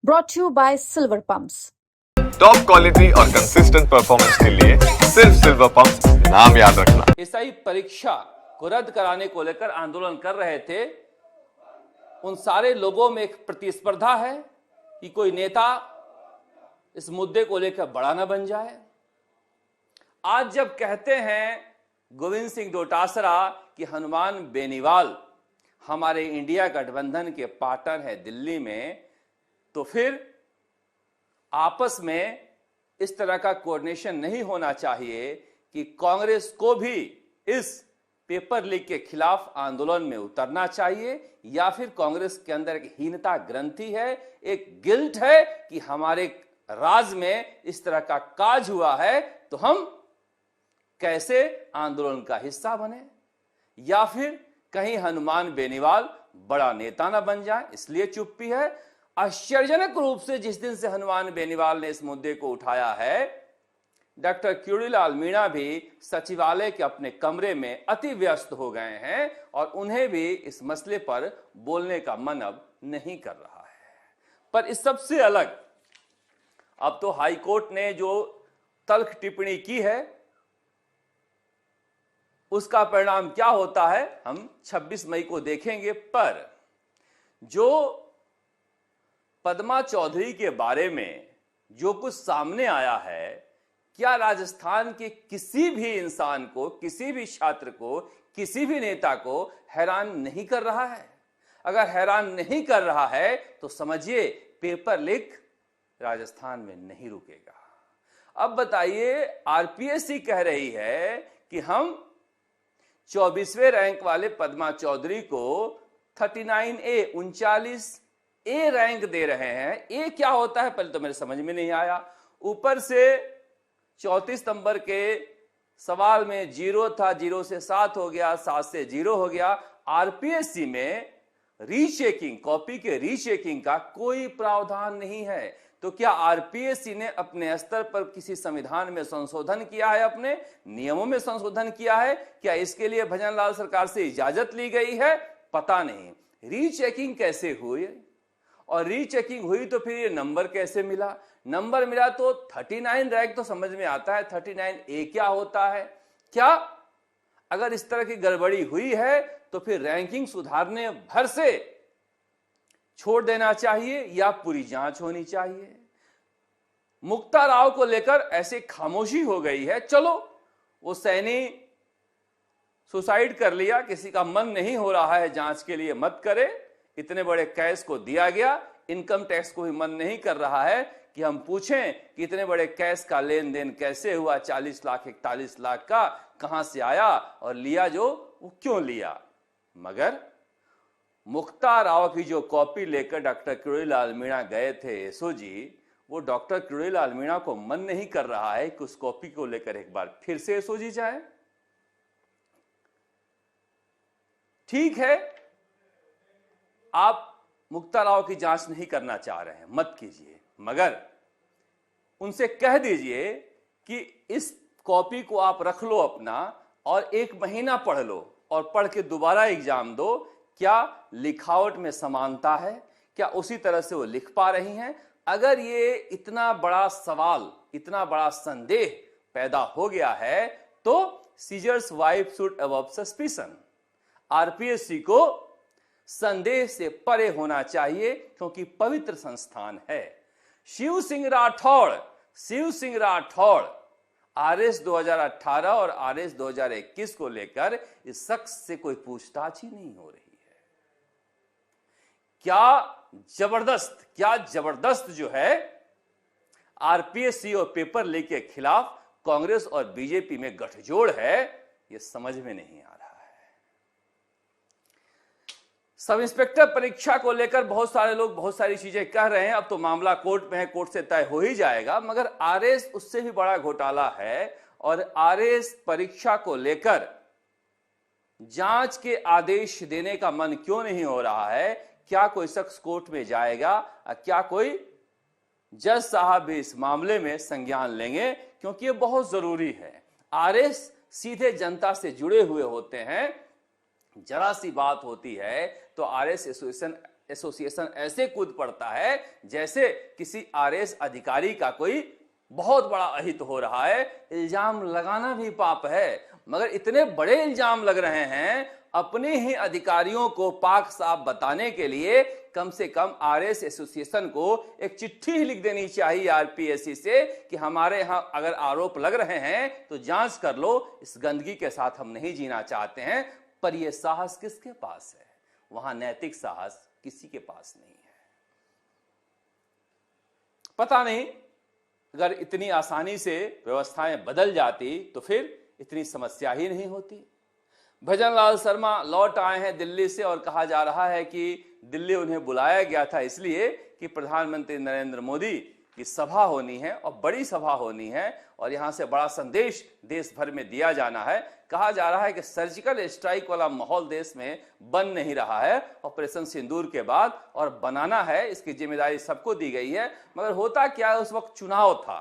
brought to you by Silver Pumps. Top quality और consistent performance के लिए सिर्फ सिल्वर पंप्स नाम याद रखना। एसआई परीक्षा को रद्द कराने को लेकर आंदोलन कर रहे थे, उन सारे लोगों में एक प्रतिस्पर्धा है कि कोई नेता इस मुद्दे को लेकर बड़ा न बन जाए। आज जब कहते हैं गोविंद सिंह डोटासरा कि हनुमान बेनीवाल हमारे इंडिया गठबंधन के पार्टनर है दिल्ली में, तो फिर आपस में इस तरह का कोऑर्डिनेशन नहीं होना चाहिए कि कांग्रेस को भी इस पेपर लीक के खिलाफ आंदोलन में उतरना चाहिए, या फिर कांग्रेस के अंदर एक हीनता ग्रंथि है, एक गिल्ट है कि हमारे राज में इस तरह का काज हुआ है तो हम कैसे आंदोलन का हिस्सा बने, या फिर कहीं हनुमान बेनीवाल बड़ा नेता ना बन जाए इसलिए चुप्पी है। आश्चर्यजनक रूप से जिस दिन से हनुमान बेनीवाल ने इस मुद्दे को उठाया है, डॉक्टर क्यूरीलाल मीणा भी सचिवालय के अपने कमरे में अति व्यस्त हो गए हैं और उन्हें भी इस मसले पर बोलने का मन अब नहीं कर रहा है। पर इस सबसे अलग अब तो हाई कोर्ट ने जो तल्ख टिप्पणी की है उसका परिणाम क्या होता है हम 26 मई को देखेंगे। पर जो पद्मा चौधरी के बारे में जो कुछ सामने आया है, क्या राजस्थान के किसी भी इंसान को, किसी भी छात्र को, किसी भी नेता को हैरान नहीं कर रहा है? अगर हैरान नहीं कर रहा है तो समझिए पेपर लीक राजस्थान में नहीं रुकेगा। अब बताइए, आरपीएससी कह रही है कि हम 24वें रैंक वाले पद्मा चौधरी को 39A 39A रैंक दे रहे हैं। ए क्या होता है पहले तो मेरे समझ में नहीं आया। ऊपर से 34 नंबर के सवाल में 0 था, 0 से 7 हो गया, 7 से 0 हो गया। आरपीएससी में रीचेकिंग, कॉपी के रीचेकिंग का कोई प्रावधान नहीं है। तो क्या आरपीएससी ने अपने स्तर पर किसी संविधान में संशोधन किया है, अपने नियमों में संशोधन किया है? क्या इसके लिए भजनलाल सरकार से इजाजत ली गई है? पता नहीं। रीचेकिंग कैसे हुई, और रीचेकिंग हुई तो फिर ये नंबर कैसे मिला? नंबर मिला तो 39 रैंक तो समझ में आता है, 39A क्या होता है? क्या अगर इस तरह की गड़बड़ी हुई है तो फिर रैंकिंग सुधारने भर से छोड़ देना चाहिए या पूरी जांच होनी चाहिए? मुक्ता राव को लेकर ऐसे खामोशी हो गई है। चलो, वो सैनी सुसाइड कर लिया, किसी का मन नहीं हो रहा है जांच के लिए, मत करे। इतने बड़े केस को दिया गया, इनकम टैक्स को भी मन नहीं कर रहा है कि हम पूछें कि इतने बड़े केस का लेन देन कैसे हुआ, 40 लाख 41 लाख का कहां से आया, और लिया जो वो क्यों लिया। मगर मुक्ता राव की जो कॉपी लेकर डॉक्टर क्यूरीलाल मीणा गए थे एसओजी, वो डॉक्टर क्यूरीलाल मीणा को मन नहीं कर रहा है कि उस कॉपी को लेकर एक बार फिर से एसओजी जाए। ठीक है, आप मुक्ता राव की जांच नहीं करना चाह रहे हैं, मत कीजिए, मगर उनसे कह दीजिए कि इस कॉपी को आप रख लो अपना और 1 महीना पढ़ लो और पढ़ के दोबारा एग्जाम दो। क्या लिखावट में समानता है? क्या उसी तरह से वो लिख पा रही हैं? अगर ये इतना बड़ा सवाल, इतना बड़ा संदेह पैदा हो गया है तो seizures wife should above suspicion. RPSC को संदेह से परे होना चाहिए क्योंकि पवित्र संस्थान है। शिव सिंह राठौड़ आरएस 2018 और आरएस 2021 को लेकर इस शख्स से कोई पूछताछ ही नहीं हो रही है। क्या जबरदस्त जो है आरपीएससी और पेपर लीक के खिलाफ कांग्रेस और बीजेपी में गठजोड़ है, यह समझ में नहीं आ रहा है। सब इंस्पेक्टर परीक्षा को लेकर बहुत सारे लोग बहुत सारी चीजें कह रहे हैं। अब तो मामला कोर्ट में है, कोर्ट से तय हो ही जाएगा, मगर आरएस उससे भी बड़ा घोटाला है। और आरएस परीक्षा को लेकर जांच के आदेश देने का मन क्यों नहीं हो रहा है? क्या कोई शख्स कोर्ट में जाएगा? क्या कोई जज साहब भी इस मामले में संज्ञान लेंगे? क्योंकि ये बहुत जरूरी है। आरएस सीधे जनता से जुड़े हुए होते हैं। जरा सी बात होती है तो आरएस एसोसिएशन एसोसिएशन ऐसे कूद पड़ता है जैसे किसी आरएस अधिकारी का कोई बहुत बड़ा अहित हो रहा है। इल्जाम लगाना भी पाप है, मगर इतने बड़े इल्जाम लग रहे हैं, अपने ही अधिकारियों को पाक साफ बताने के लिए कम से कम आरएस एसोसिएशन को एक चिट्ठी ही लिख देनी चाहिए आरपीएससी से कि हमारे यहां अगर आरोप लग रहे हैं तो जांच कर लो, इस गंदगी के साथ हम नहीं जीना चाहते हैं। पर यह साहस किसके पास है? वहां नैतिक साहस किसी के पास नहीं है। पता नहीं, अगर इतनी आसानी से व्यवस्थाएं बदल जाती तो फिर इतनी समस्या ही नहीं होती। भजन लाल शर्मा लौट आए हैं दिल्ली से और कहा जा रहा है कि दिल्ली उन्हें बुलाया गया था इसलिए कि प्रधानमंत्री नरेंद्र मोदी की सभा होनी है और बड़ी सभा होनी है और यहां से बड़ा संदेश देश भर में दिया जाना है। कहा जा रहा है कि सर्जिकल स्ट्राइक वाला माहौल देश में बन नहीं रहा है ऑपरेशन सिंदूर के बाद, और बनाना है, इसकी जिम्मेदारी सबको दी गई है। मगर होता क्या है, उस वक्त चुनाव था,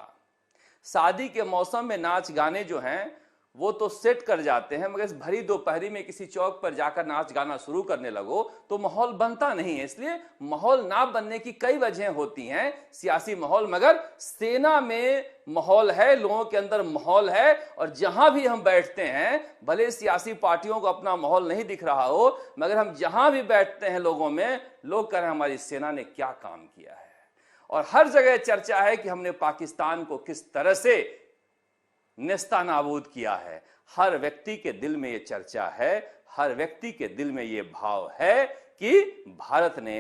शादी के मौसम में नाच गाने जो हैं वो तो सेट कर जाते हैं, मगर इस भरी दोपहरी में किसी चौक पर जाकर नाच गाना शुरू करने लगो तो माहौल बनता नहीं है। इसलिए माहौल ना बनने की कई वजहें होती हैं, सियासी माहौल, मगर सेना में माहौल है, लोगों के अंदर माहौल है, और जहां भी हम बैठते हैं, भले सियासी पार्टियों को अपना माहौल नहीं दिख रहा हो, मगर हम जहां भी बैठते हैं लोगों में, लोग कह रहे हैं हमारी सेना ने क्या काम किया है। और हर जगह चर्चा है कि हमने पाकिस्तान को किस तरह से नेस्तानाबूद किया है। हर व्यक्ति के दिल में यह चर्चा है, हर व्यक्ति के दिल में यह भाव है कि भारत ने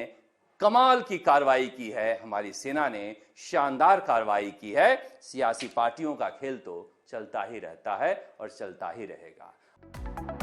कमाल की कार्रवाई की है, हमारी सेना ने शानदार कार्रवाई की है। सियासी पार्टियों का खेल तो चलता ही रहता है और चलता ही रहेगा।